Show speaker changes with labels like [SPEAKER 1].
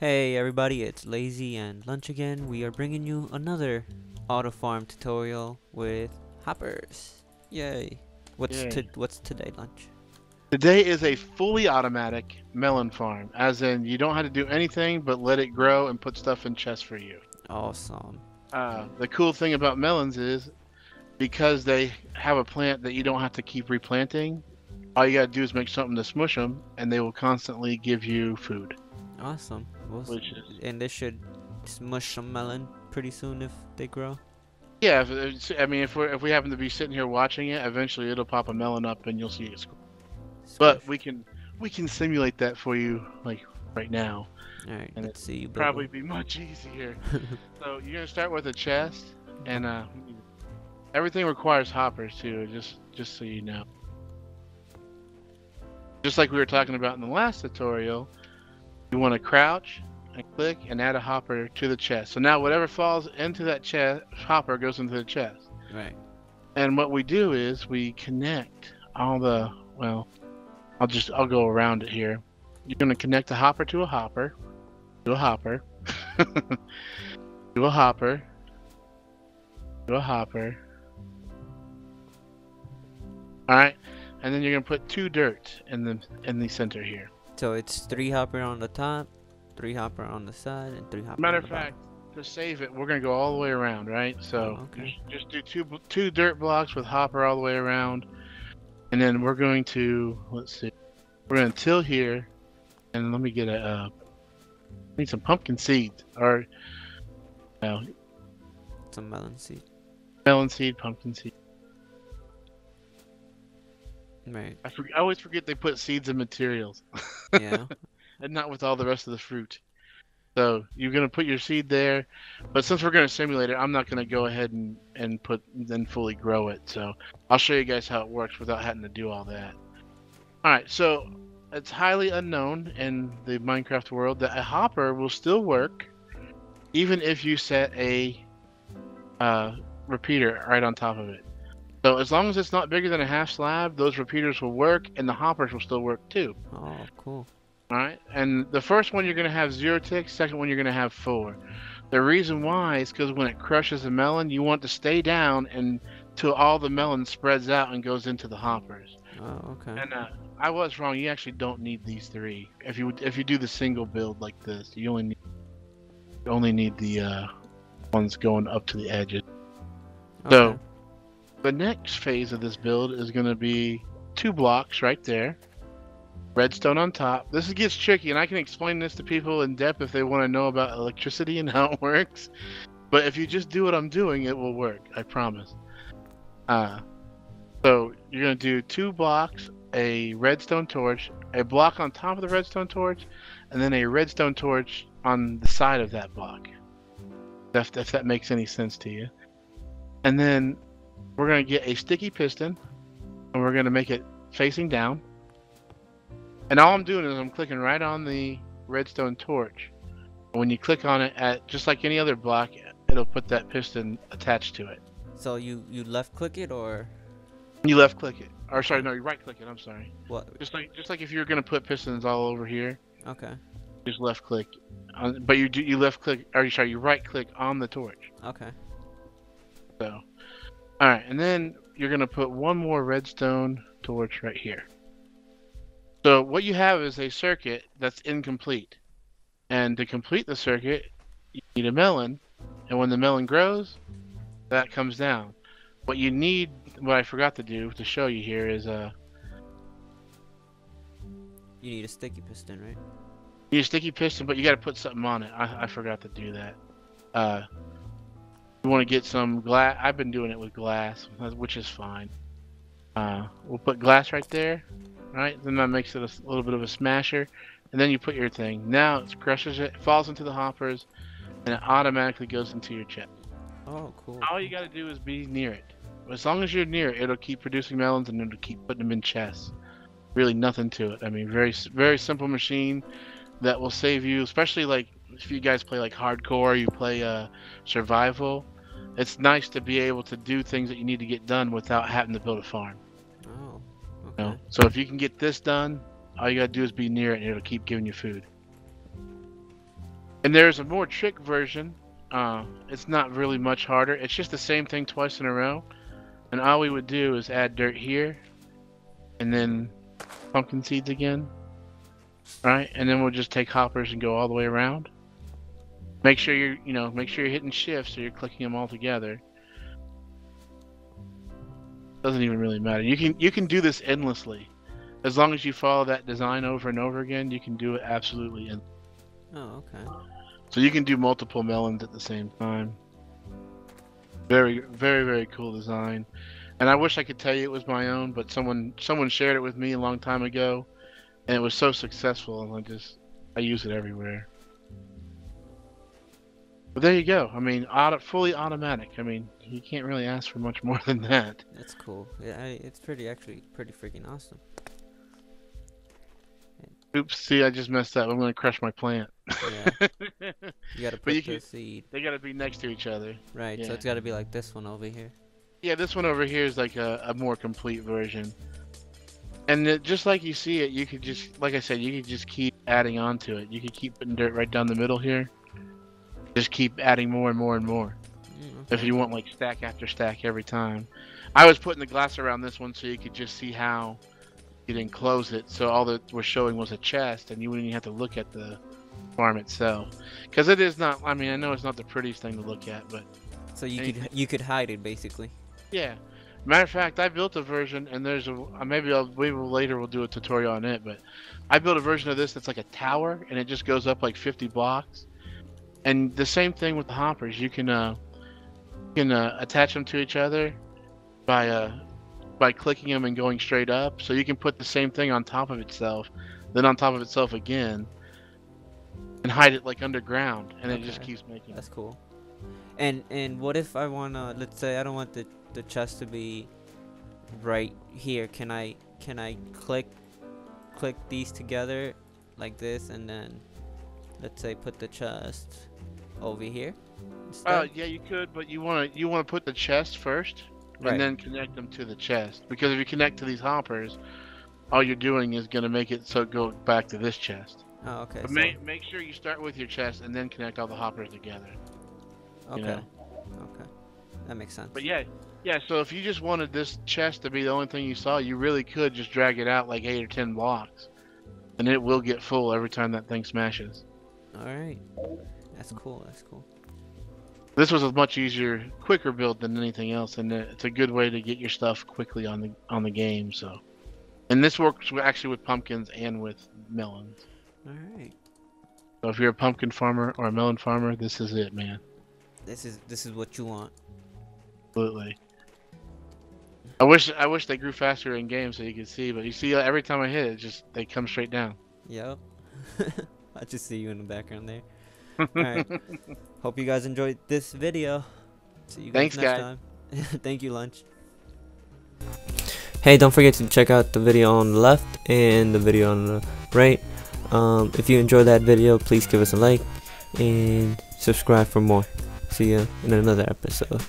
[SPEAKER 1] Hey everybody, it's Lazy and Lunch again. We are bringing you another auto farm tutorial with hoppers. Yay.
[SPEAKER 2] Yay.
[SPEAKER 1] What's today, Lunch?
[SPEAKER 2] Today is a fully automatic melon farm, as in you don't have to do anything but let it grow and put stuff in chests for you.
[SPEAKER 1] Awesome.
[SPEAKER 2] The cool thing about melons is because they have a plant that you don't have to keep replanting, all you gotta do is make something to smush them, and they will constantly give you food.
[SPEAKER 1] Awesome.
[SPEAKER 2] Which is,
[SPEAKER 1] And they should smush some melon pretty soon if they grow.
[SPEAKER 2] yeah. I mean, if we happen to be sitting here watching it, eventually it'll pop a melon up and you'll see it. But
[SPEAKER 1] Squish.
[SPEAKER 2] we can simulate that for you like right now,
[SPEAKER 1] Alright,
[SPEAKER 2] and
[SPEAKER 1] let's
[SPEAKER 2] it'd
[SPEAKER 1] see you build
[SPEAKER 2] probably
[SPEAKER 1] one.
[SPEAKER 2] be much easier. So you're gonna start with a chest, and everything requires hoppers too. Just so you know, just like we were talking about in the last tutorial, you want to crouch and click and add a hopper to the chest. So now whatever falls into that chest hopper goes into the chest.
[SPEAKER 1] Right.
[SPEAKER 2] And what we do is we connect all the I'll go around it here. You're gonna connect a hopper to a hopper, to a hopper, to a hopper, to a hopper. All right, and then you're gonna put two dirt in the center here.
[SPEAKER 1] So it's 3 hopper on the top, 3 hopper on the side, and 3 hopper
[SPEAKER 2] Matter
[SPEAKER 1] on
[SPEAKER 2] of
[SPEAKER 1] the bottom.
[SPEAKER 2] fact, to save it, we're gonna go all the way around, right? So
[SPEAKER 1] Oh, okay.
[SPEAKER 2] just do two dirt blocks with hopper all the way around, and then we're going to we're gonna till here, and let me get need some pumpkin seeds or uh,
[SPEAKER 1] Some melon seed.
[SPEAKER 2] melon seed, pumpkin seed.
[SPEAKER 1] Right.
[SPEAKER 2] I always forget they put seeds in materials,
[SPEAKER 1] Yeah.
[SPEAKER 2] and not with all the rest of the fruit. So you're gonna put your seed there, but since we're gonna simulate it, I'm not gonna go ahead and put then fully grow it. So I'll show you guys how it works without having to do all that. All right, so it's highly unknown in the Minecraft world that a hopper will still work even if you set a repeater right on top of it. So as long as it's not bigger than a half slab, those repeaters will work and the hoppers will still work too.
[SPEAKER 1] Oh, cool.
[SPEAKER 2] All right, and the first one you're going to have 0 ticks, second one you're going to have 4. The reason why is because when it crushes a melon, you want to stay down until all the melon spreads out and goes into the hoppers.
[SPEAKER 1] Oh, okay.
[SPEAKER 2] And I was wrong. You actually don't need these 3. If you do the single build like this, you only need the ones going up to the edges.
[SPEAKER 1] Okay.
[SPEAKER 2] So the next phase of this build is going to be 2 blocks right there. Redstone on top. This gets tricky, and I can explain this to people in depth if they want to know about electricity and how it works. But if you just do what I'm doing, it will work. I promise. So you're gonna do 2 blocks, a redstone torch, a block on top of the redstone torch, and then a redstone torch on the side of that block. If that makes any sense to you. And then we're gonna get a sticky piston, and we're gonna make it facing down. And all I'm doing is I'm clicking right on the redstone torch. When you click on it, at just like any other block, it'll put that piston attached to it.
[SPEAKER 1] So you left click it or
[SPEAKER 2] You left click it, or sorry,
[SPEAKER 1] okay.
[SPEAKER 2] no, you right click it. I'm sorry.
[SPEAKER 1] What?
[SPEAKER 2] Just like if you're gonna put pistons all over here,
[SPEAKER 1] Okay.
[SPEAKER 2] just left click. But you left click, or sorry, you right click on the torch.
[SPEAKER 1] Okay.
[SPEAKER 2] So, all right, and then you're gonna put one more redstone torch right here. So what you have is a circuit that's incomplete. And to complete the circuit, you need a melon. And when the melon grows, that comes down. What I forgot to do to show you here is
[SPEAKER 1] You need a sticky piston, right?
[SPEAKER 2] you need a sticky piston, but you got to put something on it. I forgot to do that. You want to get some glass. I've been doing it with glass, which is fine. We'll put glass right there, right? Then that makes it a little bit of a smasher. And then you put your thing. Now it crushes it, falls into the hoppers, and it automatically goes into your chest.
[SPEAKER 1] Oh, cool.
[SPEAKER 2] All you got to do is be near it. As long as you're near it, it'll keep producing melons and it'll keep putting them in chests. Really nothing to it. I mean, very simple machine that will save you, especially like if you guys play like hardcore, you play survival. It's nice to be able to do things that you need to get done without having to build a farm.
[SPEAKER 1] Oh,
[SPEAKER 2] You know?
[SPEAKER 1] okay.
[SPEAKER 2] So if you can get this done, all you gotta do is be near it and it'll keep giving you food. And there's a more trick version. It's not really much harder. It's just the same thing twice in a row. And all we would do is add dirt here, and then pumpkin seeds again. Right? And then we'll just take hoppers and go all the way around. Make sure make sure you're hitting shift so you're clicking them all together. Doesn't even really matter. You can do this endlessly. As long as you follow that design over and over again, you can do it absolutely endlessly.
[SPEAKER 1] Oh, okay.
[SPEAKER 2] So you can do multiple melons at the same time. Very, very, very cool design. And I wish I could tell you it was my own, but someone shared it with me a long time ago, and it was so successful, and I use it everywhere. But there you go. I mean, fully automatic. I mean, you can't really ask for much more than that.
[SPEAKER 1] That's cool. Yeah, it's actually pretty freaking awesome.
[SPEAKER 2] Oops, see, I just messed up. I'm gonna crush my plant.
[SPEAKER 1] Yeah. You gotta put the seed.
[SPEAKER 2] They gotta be next to each other.
[SPEAKER 1] Right,
[SPEAKER 2] yeah.
[SPEAKER 1] So it's gotta be like this one over here.
[SPEAKER 2] Yeah, this one over here is like a more complete version. And just like you see it, you could just, like I said, you could just keep adding on to it. You could keep putting dirt right down the middle here. Just keep adding more and more and more. Okay. If you want like stack after stack every time. I was putting the glass around this one so you could just see how you didn't close it, so all that we're showing was a chest, and you wouldn't even have to look at the farm itself, because it is not. I mean, I know it's not the prettiest thing to look at, but
[SPEAKER 1] so you could hide it basically.
[SPEAKER 2] Yeah. Matter of fact, I built a version, and there's maybe later we'll do a tutorial on it, but I built a version of this that's like a tower, and it just goes up like 50 blocks. And the same thing with the hoppers. You can attach them to each other by clicking them and going straight up. So you can put the same thing on top of itself, then on top of itself again, and hide it like underground, and it just keeps making.
[SPEAKER 1] That's cool. And what if I wanna, let's say I don't want the chest to be right here? Can I click these together like this, and then let's say put the chest over here instead?
[SPEAKER 2] Yeah, you could, but you wanna put the chest first. Right. And then connect them to the chest, because if you connect to these hoppers, all you're doing is going to make it so it go back to this chest.
[SPEAKER 1] Oh, okay.
[SPEAKER 2] But make sure you start with your chest and then connect all the hoppers together.
[SPEAKER 1] Okay. Okay, that makes sense.
[SPEAKER 2] But yeah. So if you just wanted this chest to be the only thing you saw, you really could just drag it out like 8 or 10 blocks, and it will get full every time that thing smashes.
[SPEAKER 1] All right. That's cool. That's cool.
[SPEAKER 2] This was a much easier, quicker build than anything else, and it's a good way to get your stuff quickly on the game. So, and this works actually with pumpkins and with melons.
[SPEAKER 1] All right.
[SPEAKER 2] So if you're a pumpkin farmer or a melon farmer, this is it, man.
[SPEAKER 1] This is what you want.
[SPEAKER 2] Absolutely. I wish they grew faster in game so you could see, but you see every time I hit it, they come straight down.
[SPEAKER 1] Yep. I just see you in the background there. Alright. Hope you guys enjoyed this video. See you guys next time. Thank you, Lunch. Hey, don't forget to check out the video on the left and the video on the right. If you enjoyed that video, please give us a like and subscribe for more. See you in another episode.